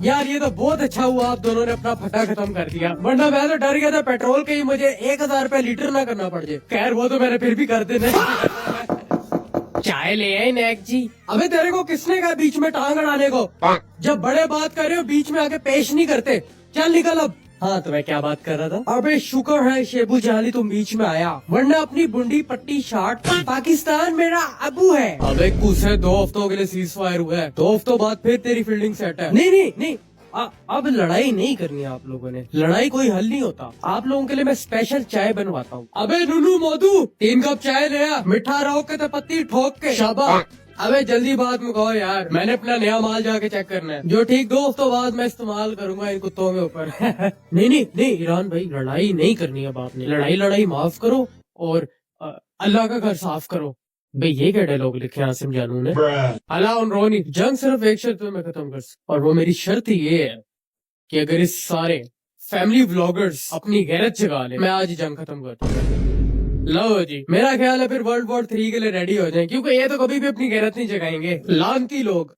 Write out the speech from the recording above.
यार ये तो बहुत अच्छा हुआ आप दोनों ने अपना फटा खत्म कर दिया, वरना मैं तो डर गया था पेट्रोल के ही मुझे 1000 रुपए लीटर ना करना पड़ जाए। खैर वो तो मैंने फिर भी कर देना। चाय ले आए नैक जी। अबे तेरे को किसने कहा बीच में टांग अड़ाने को? जब बड़े बात कर रहे हो बीच में आके पेश नहीं करते। चल निकल अब। हाँ तो मैं क्या बात कर रहा था? अबे शुक्र है शेबू जाली तुम बीच में आया, वरना अपनी बुंडी पट्टी शार्ट पाकिस्तान मेरा अबू है। अबे कुछ 2 हफ्तों के लिए सीज फायर हुआ है, 2 हफ्तों बाद फिर तेरी फील्डिंग सेट है। नहीं नहीं नहीं अब लड़ाई नहीं करनी है आप लोगों ने, लड़ाई कोई हल नहीं होता। आप लोगों के लिए मैं स्पेशल चाय बनवाता हूँ। अबे नुनू मोदू 3 कप चाय ले आ, मिठा रहो के तो पत्ती ठोक के। शाबाश। अबे जल्दी बात मुकाओ यार, मैंने अपना नया माल जाके चेक करना है, जो ठीक 2 हफ्तों बाद मैं इस्तेमाल करूंगा इन कुत्तों के ऊपर। नहीं नहीं नहीं ईरान भाई लड़ाई नहीं करनी है आपने, लड़ाई माफ करो और अल्लाह का घर साफ करो। भाई ये क्या डायलॉग लिखे आसिम जानू ने? अला उन रोनी जंग सिर्फ एक शर्त में खत्म कर सकता, और वो मेरी शर्त ये है कि अगर इस सारे फैमिली व्लॉगर्स अपनी गैरत जगा ले, मैं आज ही जंग खत्म कर दूंगा। लो जी मेरा ख्याल है फिर World War 3 के लिए रेडी हो जाएं, क्योंकि ये तो कभी भी अपनी गैरत नहीं जगाएंगे, लानती लोग।